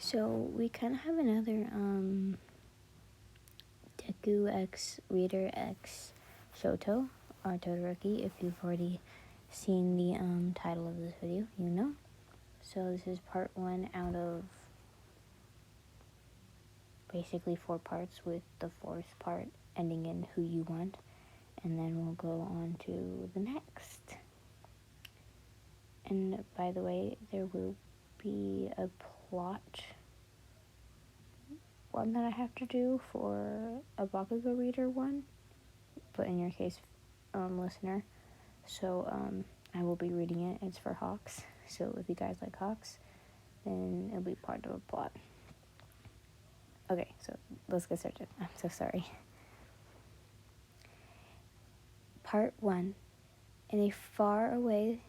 So we kind of have another Deku X Reader X Shoto or Todoroki. If you've already seen the title of this video, you know. So this is part 1 out of basically 4 parts, with the 4th part ending in who you want, and then we'll go on to the next. And by the way, there will be a plot one that I have to do for a Bakugo reader one, but in your case, listener. So I will be reading it. It's for Hawks. So if you guys like Hawks, then it'll be part of a plot. Okay, so let's get started. I'm so sorry. Part 1. In a far away,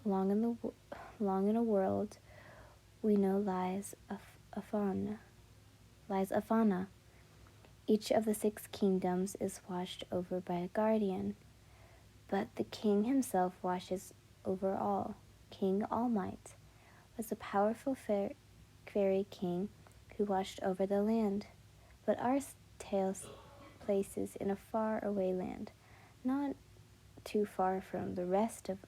long in a world we know lies Afana. Each of the 6 kingdoms is watched over by a guardian, but the king himself watches over all. King All Might was a powerful fairy king who watched over the land, but our tale places in a far away land, not too far from the rest of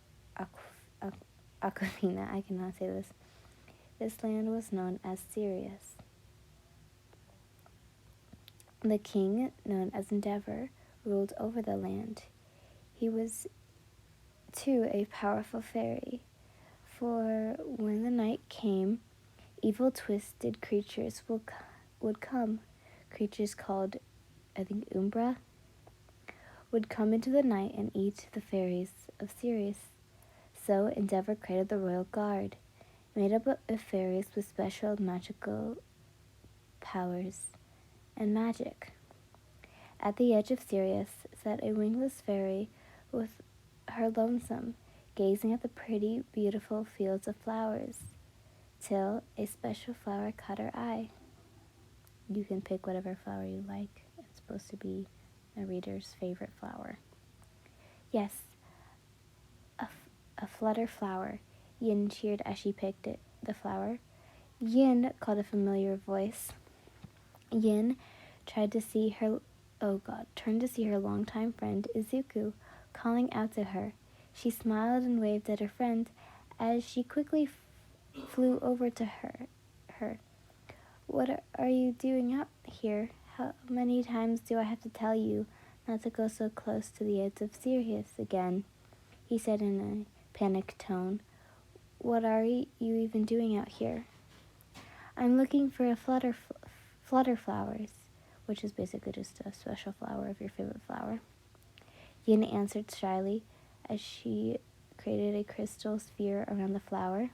Aquafina. I cannot say this. This land was known as Sirius. The king, known as Endeavor, ruled over the land. He was, too, a powerful fairy, for when the night came, evil twisted creatures would come. Creatures called, I think, Umbra, would come into the night and eat the fairies of Sirius. So Endeavor created the Royal Guard, made up of fairies with special magical powers and magic. At the edge of Sirius sat a wingless fairy with her lonesome, gazing at the pretty, beautiful fields of flowers, till a special flower caught her eye. You can pick whatever flower you like. It's supposed to be a reader's favorite flower. Yes, a flutter flower, Yin cheered as she picked the flower. Yin, called a familiar voice. Yin turned to see her longtime friend Izuku, calling out to her. She smiled and waved at her friend as she quickly flew over to her. What are you doing up here? How many times do I have to tell you not to go so close to the edge of Sirius again? He said in a panicked tone. What are you even doing out here? I'm looking for a flutter flowers, which is basically just a special flower of your favorite flower. Yin answered shyly as she created a crystal sphere around the flower.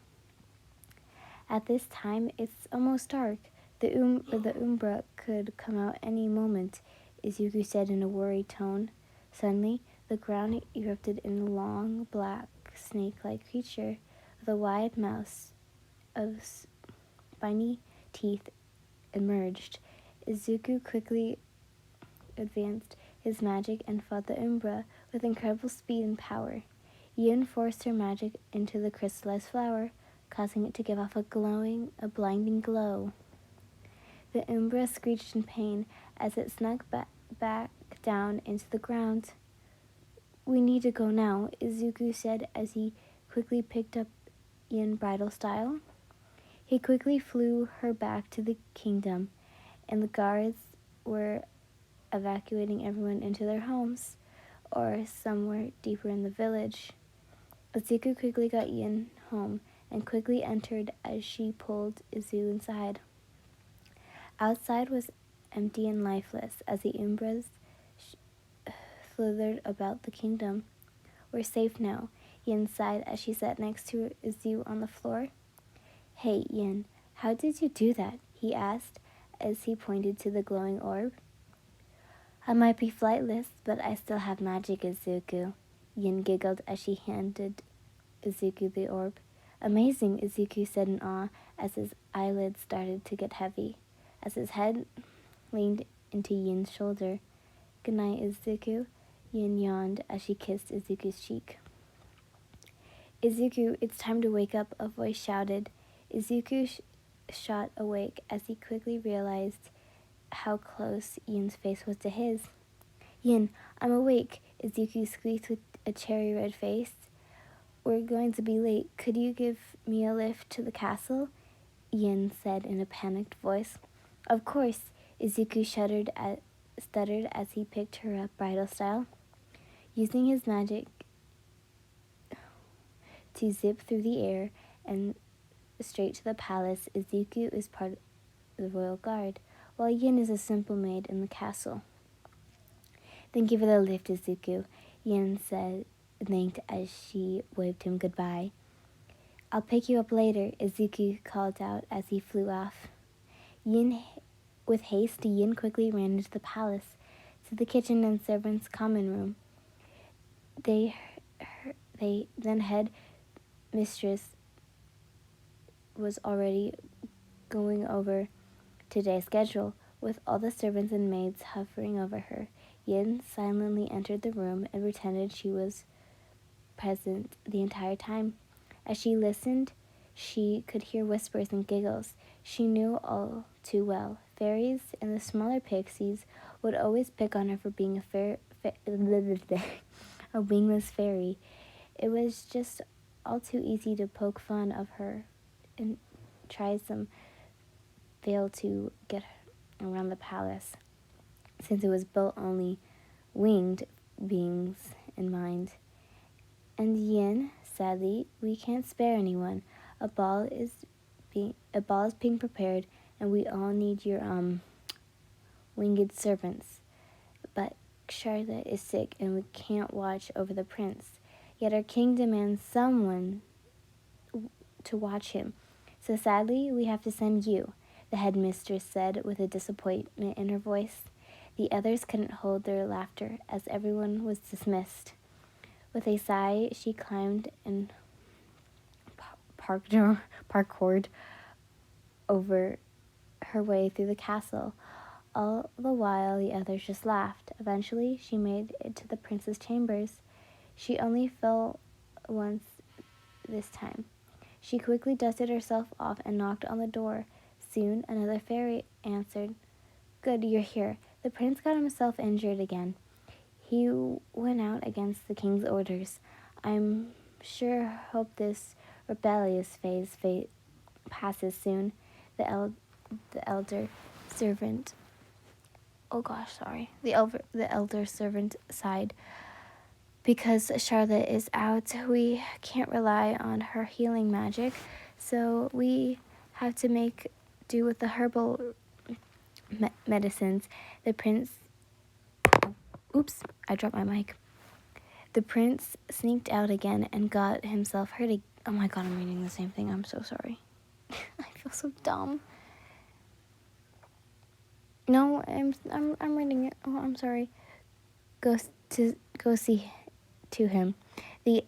At this time, it's almost dark. The Umbra could come out any moment, Izuku said in a worried tone. Suddenly, the ground erupted in a long, black, snake-like creature with a wide mouth of spiny teeth emerged. Izuku quickly advanced his magic and fought the Umbra with incredible speed and power. Yin forced her magic into the crystallized flower, causing it to give off a blinding glow. The Umbra screeched in pain as it snuck back down into the ground. We need to go now, Izuku said as he quickly picked up Yin bridal style. He quickly flew her back to the kingdom, and the guards were evacuating everyone into their homes or somewhere deeper in the village. Izuku quickly got Yin home and quickly entered as she pulled Izu inside. Outside was empty and lifeless as the Umbras slithered about the kingdom. We're safe now, Yin sighed as she sat next to Izu on the floor. Hey, Yin, how did you do that? He asked as he pointed to the glowing orb. I might be flightless, but I still have magic, Izuku. Yin giggled as she handed Izuku the orb. Amazing, Izuku said in awe as his eyelids started to get heavy. As his head leaned into Yin's shoulder. Good night, Izuku. Yin yawned as she kissed Izuku's cheek. Izuku, it's time to wake up, a voice shouted. Izuku shot awake as he quickly realized how close Yin's face was to his. Yin, I'm awake, Izuku squeaked with a cherry red face. We're going to be late. Could you give me a lift to the castle? Yin said in a panicked voice. Of course, Izuku stuttered as he picked her up bridal style. Using his magic to zip through the air and straight to the palace, Izuku is part of the royal guard, while Yin is a simple maid in the castle. Then give it a lift, Izuku, Yin thanked as she waved him goodbye. I'll pick you up later, Izuku called out as he flew off. With haste, Yin quickly ran into the palace, to the kitchen and servants' common room. Then head mistress was already going over today's schedule, with all the servants and maids hovering over her. Yin silently entered the room and pretended she was present the entire time. As she listened, she could hear whispers and giggles. She knew all too well. Fairies and the smaller pixies would always pick on her for being a wingless fairy. It was just all too easy to poke fun of her and try some veil to get around the palace, since it was built only winged beings in mind. And Yin, sadly, we can't spare anyone. A ball is being prepared, and we all need your winged servants. But Charlotte is sick, and we can't watch over the prince. Yet our king demands someone to watch him. So sadly, we have to send you, the headmistress said with a disappointment in her voice. The others couldn't hold their laughter as everyone was dismissed. With a sigh, she climbed and parkoured over her way through the castle. All the while, the others just laughed. Eventually, she made it to the prince's chambers. She only fell once this time. She quickly dusted herself off and knocked on the door. Soon, another fairy answered. Good, you're here. The prince got himself injured again. He went out against the king's orders. I'm hope this rebellious phase passes soon. The elder servant. The elder servant sighed. Because Charlotte is out, we can't rely on her healing magic, so we have to make do with the herbal medicines. The prince... Oops, I dropped my mic. The prince sneaked out again and got himself hurt. Oh my god, I'm reading the same thing. I'm so sorry. I feel so dumb. No, I'm reading it. Oh, I'm sorry. Go see to him, the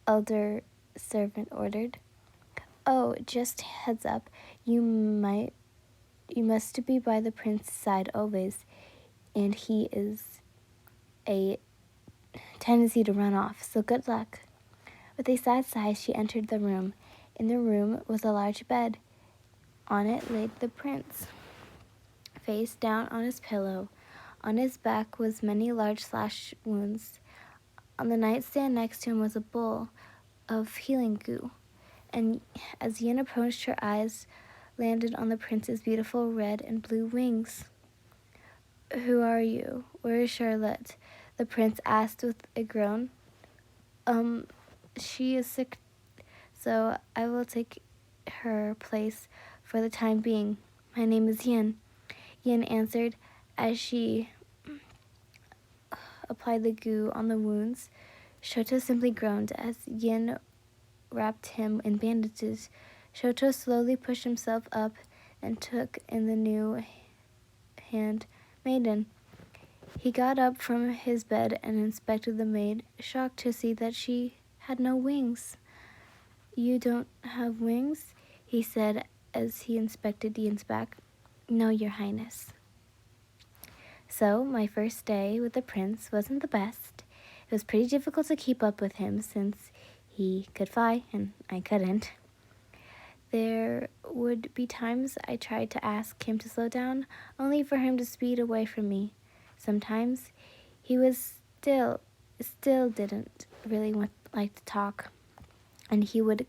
elder servant ordered. Oh, just heads up. You must be by the prince's side always, and he is a tendency to run off, so good luck. With a sad sigh, she entered the room. In the room was a large bed. On it lay the prince, face down on his pillow. On his back was many large slash wounds. On the nightstand next to him was a bowl of healing goo. And as Yin approached, her eyes landed on the prince's beautiful red and blue wings. Who are you? Where is Charlotte? The prince asked with a groan. She is sick, so I will take her place for the time being. My name is Yin. Yin answered as she applied the goo on the wounds. Shoto simply groaned as Yin wrapped him in bandages. Shoto slowly pushed himself up and took in the new hand maiden. He got up from his bed and inspected the maid, shocked to see that she had no wings. You don't have wings? He said as he inspected Yin's back. No, Your Highness. So, my first day with the prince wasn't the best. It was pretty difficult to keep up with him since he could fly and I couldn't. There would be times I tried to ask him to slow down, only for him to speed away from me. Sometimes he was still didn't really like to talk, and he would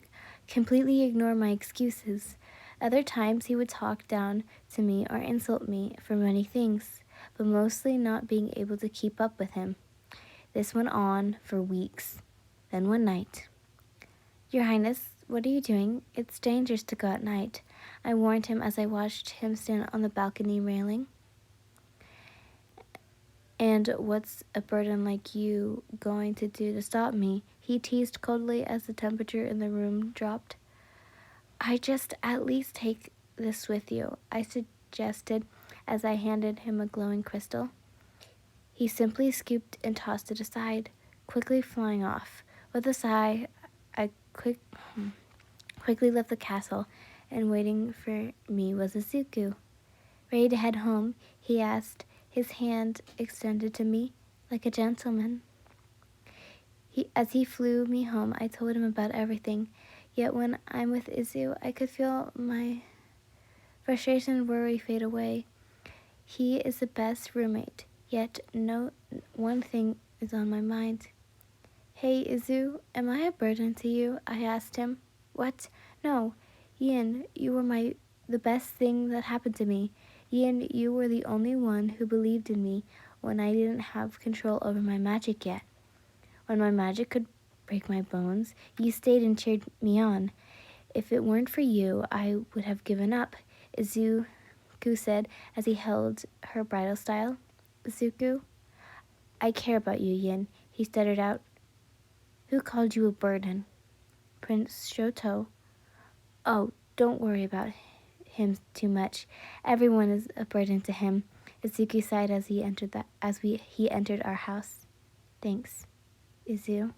completely ignore my excuses. Other times he would talk down to me or insult me for many things, but mostly not being able to keep up with him. This went on for weeks. Then one night, "Your Highness, what are you doing? It's dangerous to go at night," I warned him as I watched him stand on the balcony railing. "And what's a burden like you going to do to stop me?" he teased coldly as the temperature in the room dropped. "I just at least take this with you," I suggested as I handed him a glowing crystal. He simply scooped and tossed it aside, quickly flying off. With a sigh, I quickly left the castle, and waiting for me was Izuku. Ready to head home, he asked, his hand extended to me like a gentleman. As he flew me home, I told him about everything. Yet when I'm with Izu, I could feel my frustration and worry fade away. He is the best roommate, yet one thing is on my mind. "Hey, Izu, am I a burden to you?" I asked him. "What? No. Yin, you were the best thing that happened to me. Yin, you were the only one who believed in me when I didn't have control over my magic yet. When my magic could break my bones, you stayed and cheered me on. If it weren't for you, I would have given up," Izuku said as he held her bridal style. "Izuku, I care about you, Yin," he stuttered out. "Who called you a burden?" "Prince Shoto." "Oh, don't worry about him too much. Everyone is a burden to him," Izuku sighed as he entered our house. "Thanks, Izu."